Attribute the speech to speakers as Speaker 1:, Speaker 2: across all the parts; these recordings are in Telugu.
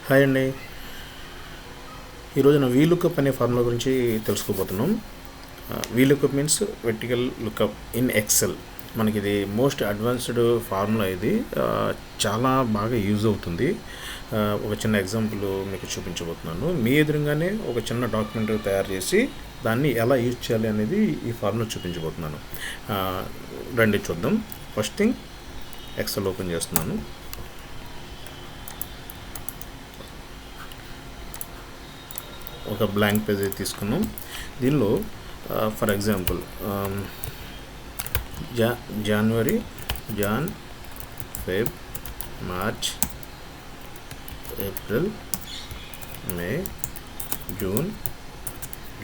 Speaker 1: హాయ్ అండి. ఈరోజున వీలుకప్ అనే ఫార్ములా గురించి తెలుసుకోబోతున్నాం. VLOOKUP means vertical lookup in Excel. మనకి ఇది మోస్ట్ అడ్వాన్స్డ్ ఫార్ములా. ఇది చాలా బాగా యూజ్ అవుతుంది. ఒక చిన్న ఎగ్జాంపుల్ మీకు చూపించబోతున్నాను. మీ ఎదురుగానే ఒక చిన్న డాక్యుమెంట్ తయారు చేసి దాన్ని ఎలా యూజ్ చేయాలి అనేది ఈ ఫార్ములా చూపించబోతున్నాను. రండి చూద్దాం. ఫస్ట్ థింగ్ ఎక్సెల్ ఓపెన్ చేస్తున్నాను. ఒక బ్లాంక్ పేజ్ తీసుకున్నాం. దీనిలో for example January, Feb, March, April, May, June,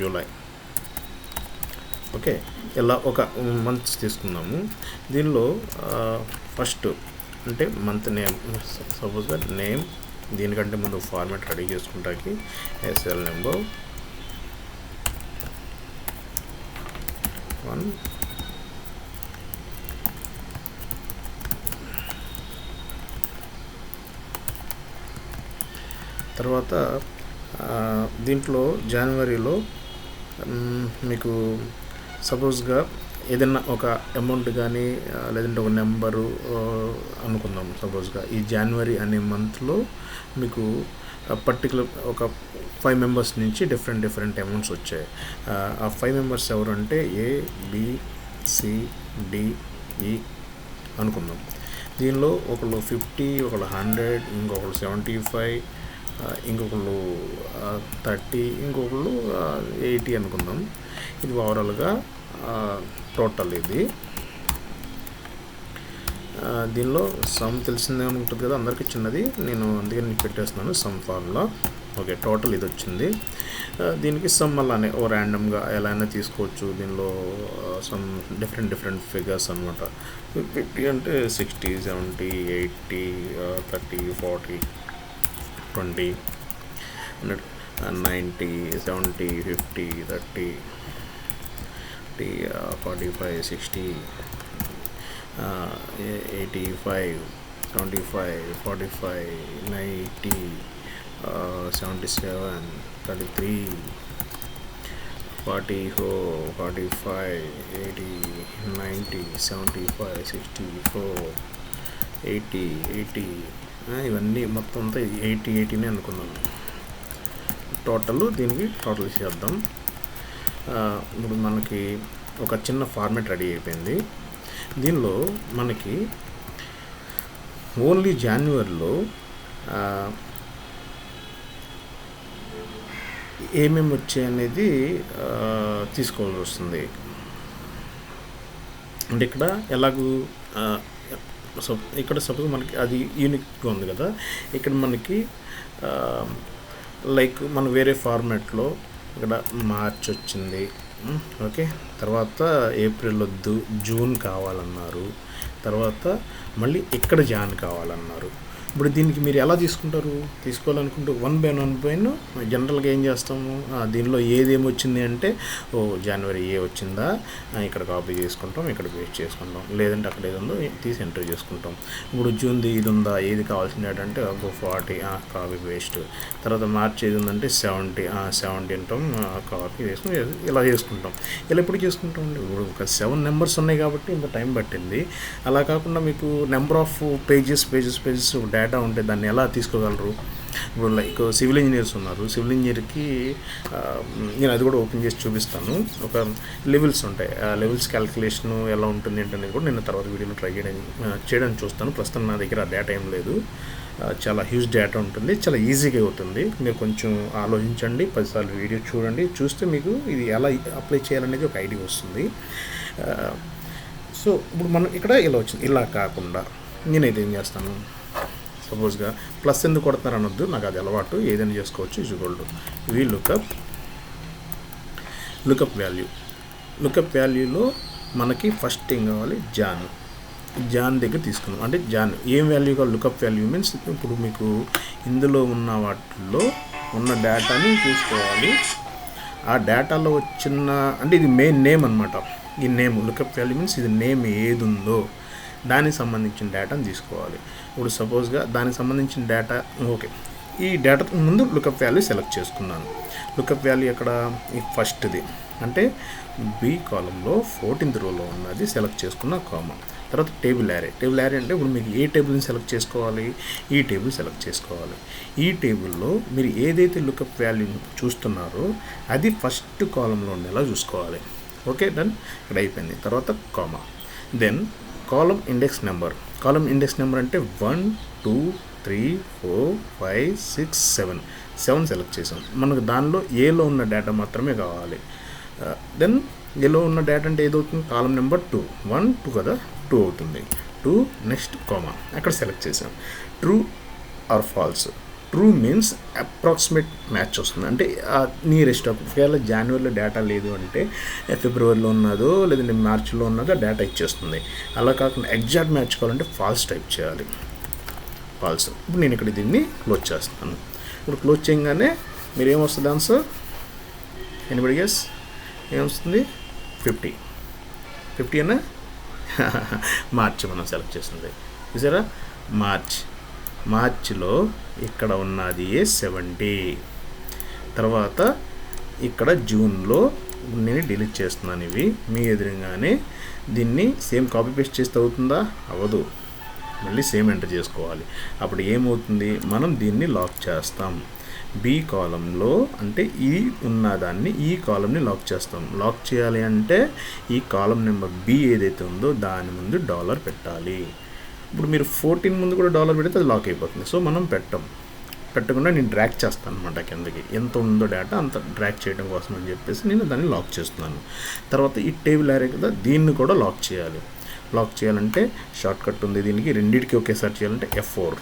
Speaker 1: July. Okay, ఇలా ఒక మంత్స్ తీసుకున్నాము. దీనిలో ఫస్ట్ అంటే మంత్ నేమ్, సపోజ్గా నేమ్. దీనికంటే ముందు ఫార్మాట్ రెడీ చేసుకుంటాకి ఎస్ఎల్ నెంబర్ 1, తర్వాత దీంట్లో జనవరిలో మీకు సపోజ్గా ఏదైనా ఒక అమౌంట్ కానీ లేదంటే ఒక నెంబరు అనుకుందాం. సపోజ్గా ఈ జనవరి అనే మంత్లో మీకు పర్టికులర్ ఒక 5 మెంబర్స్ నుంచి డిఫరెంట్ అమౌంట్స్ వచ్చాయి. ఆ 5 మెంబర్స్ ఎవరంటే ABCDE అనుకుందాం. దీనిలో ఒకళ్ళు 50, ఒకళ్ళు 100, ఇంకొకళ్ళు 75, ఇంకొకళ్ళు 30, ఇంకొకళ్ళు 80 అనుకుందాం. ఇది ఓవరాల్గా టోటల్. ఇది దీనిలో సమ్ తెలిసిందే ఉంటుంది కదా అందరికీ, చిన్నది. నేను అందుకని నీకు పెట్టేస్తున్నాను సమ్ ఫార్ములా. ఓకే, టోటల్ ఇది వచ్చింది. దీనికి సమ్ అలానే ఓ ర్యాండమ్గా ఎలా అయినా తీసుకోవచ్చు. దీనిలో సమ్ డిఫరెంట్ ఫిగర్స్ అనమాట. 50 అంటే 60, 70, 80, 30, 40, 20, 90, 70, 50, 30, 45, 60, 85, 75, 45, 90, 77, 33, 44, 45, 80, 90, 75, 64, 80. ఇవన్నీ మొత్తం అంతా 80 అనుకున్నాను. టోటల్ దీనికి టోటల్ చేద్దాం. ఇప్పుడు మనకి ఒక చిన్న ఫార్మాట్ రెడీ అయిపోయింది. దీనిలో మనకి ఓన్లీ జనవరిలో ఏమేమి వచ్చాయనేది తీసుకోవాల్సి వస్తుంది. అంటే ఇక్కడ ఎలాగూ ఇక్కడ సపోజ్ మనకి అది యూనిక్గా ఉంది కదా. ఇక్కడ మనకి లైక్ మనం వేరే ఫార్మాట్లో ఇక్కడ మార్చ్ వచ్చింది. ఓకే, తర్వాత ఏప్రిల్ వద్దు, జూన్ కావాలన్నారు. తర్వాత మళ్ళీ ఇక్కడ జాన్ కావాలన్నారు. ఇప్పుడు దీనికి మీరు ఎలా తీసుకుంటారు? తీసుకోవాలనుకుంటే 1 by 1 జనరల్గా ఏం చేస్తాము, దీనిలో ఏదేమి వచ్చింది అంటే జనవరి ఏ వచ్చిందా ఇక్కడ కాపీ చేసుకుంటాం, ఇక్కడ పేస్ట్ చేసుకుంటాం. లేదంటే అక్కడ ఏది ఉందో తీసి ఎంటర్ చేసుకుంటాం. ఇప్పుడు జూన్ది ఇది ఉందా, ఏది కావాల్సింది అంటే 40 కాపీ పేస్ట్. తర్వాత మార్చ్ ఏది ఉందంటే 70 అంటాం, కాపీ వేసుకుని ఇలా చేసుకుంటాం. ఇలా ఎప్పుడు చేసుకుంటాం అండి? ఇప్పుడు ఒక 7 నెంబర్స్ ఉన్నాయి కాబట్టి ఇంత టైం పట్టింది. అలా కాకుండా మీకు నెంబర్ ఆఫ్ పేజెస్ డేటా ఉంటే దాన్ని ఎలా తీసుకోగలరు? ఇప్పుడు లైక్ సివిల్ ఇంజనీర్స్ ఉన్నారు. సివిల్ ఇంజనీర్కి నేను అది కూడా ఓపెన్ చేసి చూపిస్తాను. ఒక లెవెల్స్ ఉంటాయి. ఆ లెవెల్స్ క్యాలిక్యులేషన్ ఎలా ఉంటుంది ఏంటనేది కూడా నేను తర్వాత వీడియోలో ట్రై చేయడానికి చూస్తాను. ప్రస్తుతం నా దగ్గర ఆ డేటా ఏం లేదు. చాలా హ్యూజ్ డేటా ఉంటుంది, చాలా ఈజీగా అవుతుంది. మీరు కొంచెం ఆలోచించండి, 10 సార్లు వీడియో చూడండి. చూస్తే మీకు ఇది ఎలా అప్లై చేయాలనేది ఒక ఐడియా వస్తుంది. సో ఇప్పుడు మనం ఇక్కడ ఇలా వచ్చింది. ఇలా కాకుండా నేనైతే ఏం చేస్తాను, సపోజ్గా ప్లస్ ఎందుకు కొడుతున్నారు అనొద్దు, నాకు అది అలవాటు, ఏదైనా చేసుకోవచ్చు. వి లుకప్ వాల్యూలో మనకి ఫస్ట్ ఏం కావాలి, జాన్ దగ్గర తీసుకున్నాం. అంటే జాన్ ఏం వాల్యూ కావాలి? లుకప్ వాల్యూ మీన్స్ ఇప్పుడు మీకు ఇందులో ఉన్న వాటిల్లో ఉన్న డేటాని తీసుకోవాలి. ఆ డేటాలో వచ్చిన అంటే ఇది మెయిన్ నేమ్ అనమాట. ఈ నేమ్ లుకప్ వాల్యూ మీన్స్ ఇది నేమ్ ఏది ఉందో దానికి సంబంధించిన డేటాను తీసుకోవాలి. ఇప్పుడు సపోజ్గా దానికి సంబంధించిన డేటా ఓకే ఈ డేటా ముందు లుకప్ వాల్యూ సెలెక్ట్ చేసుకున్నాను. లుకప్ వాల్యూ ఎక్కడ ఈ ఫస్ట్ది అంటే బి కాలంలో 14th రోలో ఉన్నది సెలెక్ట్ చేసుకున్న కామా. తర్వాత టేబుల్ యారే అంటే ఇప్పుడు మీకు ఏ టేబుల్ని సెలెక్ట్ చేసుకోవాలి, ఈ టేబుల్ సెలెక్ట్ చేసుకోవాలి. ఈ టేబుల్లో మీరు ఏదైతే లుకప్ వాల్యూ చూస్తున్నారో అది ఫస్ట్ కాలంలో ఉండేలా చూసుకోవాలి. Okay, done. ఇక్కడ అయిపోయింది. తర్వాత కామా, దెన్ కాలం ఇండెక్స్ నెంబర్ అంటే 1 2 3 4 5 6 7 సెలెక్ట్ చేసాం. మనకు దానిలో ఏలో ఉన్న డేటా మాత్రమే కావాలి. దెన్ ఏలో ఉన్న డేటా అంటే ఏదవుతుంది, కాలం నెంబర్ 2 1 2 కదా, 2 అవుతుంది. 2 నెక్స్ట్ కామా అక్కడ సెలెక్ట్ చేసాం. True or false. True means approximate match వస్తుంది, అంటే నియరెస్ట్. ఒకవేళ జనవరిలో డేటా లేదు అంటే ఫిబ్రవరిలో ఉన్నదో లేదంటే మార్చిలో ఉన్నదో డేటా ఇచ్చేస్తుంది. అలా కాకుండా ఎగ్జాక్ట్ మ్యాచ్ కావాలంటే ఫాల్స్ టైప్ చేయాలి. ఫాల్స్. ఇప్పుడు నేను ఇక్కడ దీన్ని క్లోజ్ చేస్తాను. ఇప్పుడు క్లోజ్ చేయగానే మీరు ఏమొస్తుంది ఆన్సర్, ఎనీబడి గెస్ ఏమొస్తుంది, 50 అన్నా మార్చి మనం సెలెక్ట్ చేస్తుంది. చూసారా, మార్చిలో ఇక్కడ ఉన్నది 70. తర్వాత ఇక్కడ జూన్లో నేను డిలీట్ చేస్తున్నాను. ఇవి మీ ఎదురుగానే దీన్ని సేమ్ కాపీ పేస్ట్ చేస్తే అవుతుందా, అవ్వదు. మళ్ళీ సేమ్ ఎంటర్ చేసుకోవాలి. అప్పుడు ఏమవుతుంది, మనం దీన్ని లాక్ చేస్తాం. బి కాలంలో అంటే ఈ ఉన్నదాన్ని ఈ కాలంని లాక్ చేస్తాం. లాక్ చేయాలి అంటే ఈ కాలం నెంబర్ బి ఏదైతే ఉందో దాని ముందు డాలర్ పెట్టాలి. ఇప్పుడు మీరు 14 ముందు కూడా డాలర్ పెడితే అది లాక్ అయిపోతుంది. సో మనం పెట్టకుండా నేను డ్రాగ్ చేస్తాను అనమాట కిందకి. ఎంత ఉందో డేటా అంత డ్రాగ్ చేయడం కోసం అని చెప్పేసి నేను దాన్ని లాక్ చేస్తున్నాను. తర్వాత ఈ టేబుల్ యారే కదా, దీన్ని కూడా లాక్ చేయాలి. లాక్ చేయాలంటే షార్ట్ కట్ ఉంది దీనికి, రెండింటికి ఒకేసారి చేయాలంటే F4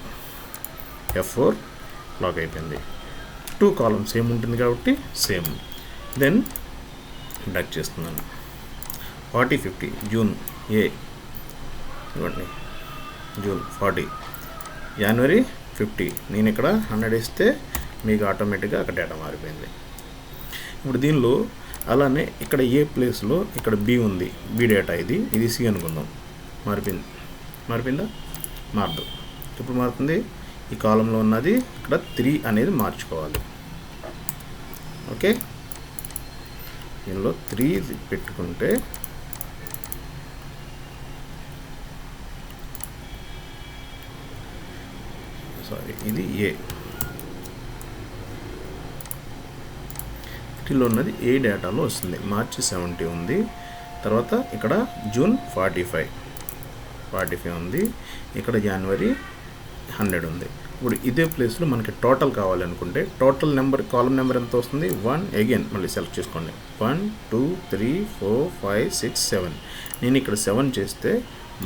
Speaker 1: లాక్ అయిపోయింది. 2 కాలమ్స్ సేమ్ ఉంటుంది కాబట్టి సేమ్. దెన్ డ్రాగ్ చేస్తున్నాను. 40 50 జూన్ ఏ ఇవ్వండి, జూన్ 40, జనవరి 50. నేను ఇక్కడ 100 ఇస్తే మీకు ఆటోమేటిక్గా అక్కడ డేటా మారిపోయింది. ఇప్పుడు దీనిలో అలానే ఇక్కడ ఏ ప్లేస్లో ఇక్కడ బి ఉంది, బి డేటా ఇది సి అనుకుందాం. మారిపోయిందా, మారదు. ఇప్పుడు మారుతుంది, ఈ కాలంలో ఉన్నది ఇక్కడ 3 అనేది మార్చుకోవాలి. ఓకే, దీనిలో 3 పెట్టుకుంటే ఇది ఏ, వీటిలో ఉన్నది ఏ డేటాలో వస్తుంది. మార్చి 70 ఉంది. తర్వాత ఇక్కడ జూన్ 45 ఉంది. ఇక్కడ జనవరి 100 ఉంది. ఇప్పుడు ఇదే ప్లేస్లో మనకి టోటల్ కావాలనుకుంటే టోటల్ నెంబర్, కాలం నెంబర్ ఎంత వస్తుంది, 1. అగైన్ మళ్ళీ సెలెక్ట్ చేసుకోండి. 1 2 3 4 5 6 7. నేను ఇక్కడ 7 చేస్తే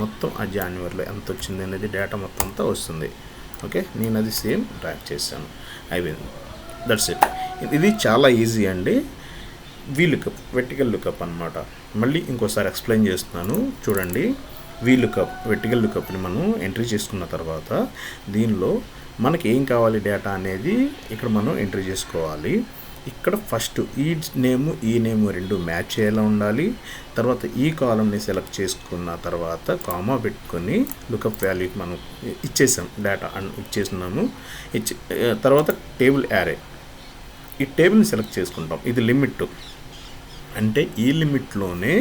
Speaker 1: మొత్తం ఆ జనవరిలో ఎంత వచ్చింది అనేది డేటా మొత్తం అంతా వస్తుంది. ఓకే, నేను అది సేమ్ డ్రాగ్ చేశాను, అయిపోయింది. That's it. ఇది చాలా ఈజీ అండి. వీలుకప్, వెర్టికల్ లుకప్ అనమాట. మళ్ళీ ఇంకోసారి ఎక్స్ప్లెయిన్ చేస్తున్నాను చూడండి. వీలుకప్, వెర్టికల్ లుకప్ని మనం ఎంట్రీ చేసుకున్న తర్వాత దీనిలో మనకి ఏం కావాలి డేటా అనేది ఇక్కడ మనం ఎంట్రీ చేసుకోవాలి. ఇక్కడ ఫస్ట్ ఈ నేము రెండు మ్యాచ్ అయ్యేలా ఉండాలి. తర్వాత ఈ కాలంని సెలెక్ట్ చేసుకున్న తర్వాత కామా పెట్టుకొని లుకప్ వాల్యూకి మనం ఇచ్చేసాం, డేటా ఇచ్చేస్తున్నాము. తర్వాత టేబుల్ యారే, ఈ టేబుల్ని సెలెక్ట్ చేసుకుంటాం. ఇది లిమిట్, అంటే ఈ లిమిట్లోనే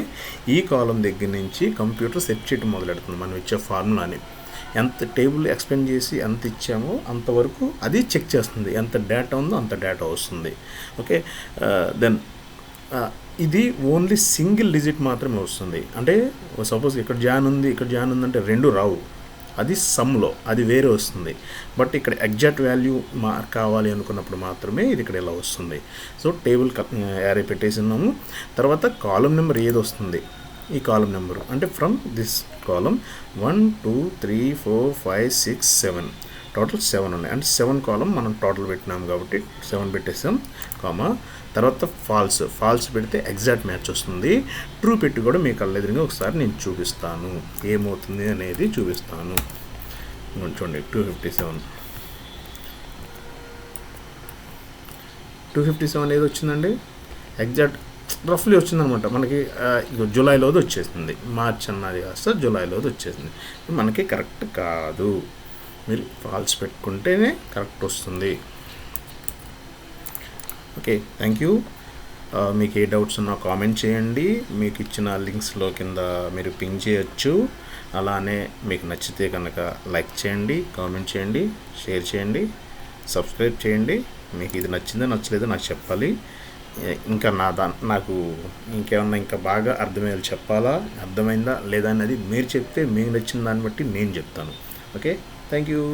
Speaker 1: ఈ కాలం దగ్గర నుంచి కంప్యూటర్ సెట్ చేయడం మొదలెడుతుంది. మనం ఇచ్చే ఫార్ములాని ఎంత టేబుల్ ఎక్స్ప్లెయిన్ చేసి ఎంత ఇచ్చామో అంతవరకు అది చెక్ చేస్తుంది. ఎంత డేటా ఉందో అంత డేటా వస్తుంది. ఓకే, దెన్ ఇది ఓన్లీ సింగిల్ డిజిట్ మాత్రమే వస్తుంది. అంటే సపోజ్ ఇక్కడ జాన్ ఉంది అంటే 2 రావు, అది సమ్లో అది వేరే వస్తుంది. బట్ ఇక్కడ ఎగ్జాక్ట్ వాల్యూ కావాలి అనుకున్నప్పుడు మాత్రమే ఇది ఇక్కడ ఇలా వస్తుంది. సో టేబుల్ యారే పెట్టేసినాము. తర్వాత కాలం నెంబర్ ఏది వస్తుంది, ఈ కాలం నెంబరు అంటే ఫ్రమ్ దిస్ కాలం 1 2 3 4 5 6 7 టోటల్ 7 ఉన్నాయి. అంటే 7 కాలం మనం టోటల్ పెట్టినాం కాబట్టి 7 పెట్టేసాం. కామా తర్వాత ఫాల్స్ పెడితే ఎగ్జాక్ట్ మ్యాచ్ వస్తుంది. ట్రూ పెట్టి కూడా మీ కళ్ళెదురుగా ఒకసారి నేను చూపిస్తాను, ఏమవుతుంది అనేది చూపిస్తాను. చూడండి 257 ఏది వచ్చిందండి, ఎగ్జాక్ట్ రఫ్లీ వచ్చిందనమాట. మనకి జూలైలోది వచ్చేసింది, మార్చ్ అన్నది కాస్త జూలైలోది వచ్చేసింది. మనకి కరెక్ట్ కాదు, మీరు ఫాల్స్ పెట్టుకుంటేనే కరెక్ట్ వస్తుంది. Okay, thank you. మీకు ఏ డౌట్స్ ఉన్నా కామెంట్ చేయండి. మీకు ఇచ్చిన లింక్స్లో కింద మీరు పింగ్ చేయొచ్చు. అలానే మీకు నచ్చితే కనుక లైక్ చేయండి, కామెంట్ చేయండి, షేర్ చేయండి, సబ్స్క్రైబ్ చేయండి. మీకు ఇది నచ్చిందో నచ్చలేదో నాకు చెప్పాలి. ఇంకా నాకు ఇంకేమన్నా ఇంకా బాగా అర్థమయ్యేది చెప్పాలా, అర్థమైందా లేదా అనేది మీరు చెప్తే మీకు నచ్చిన దాన్ని బట్టి నేను చెప్తాను. Okay, thank you.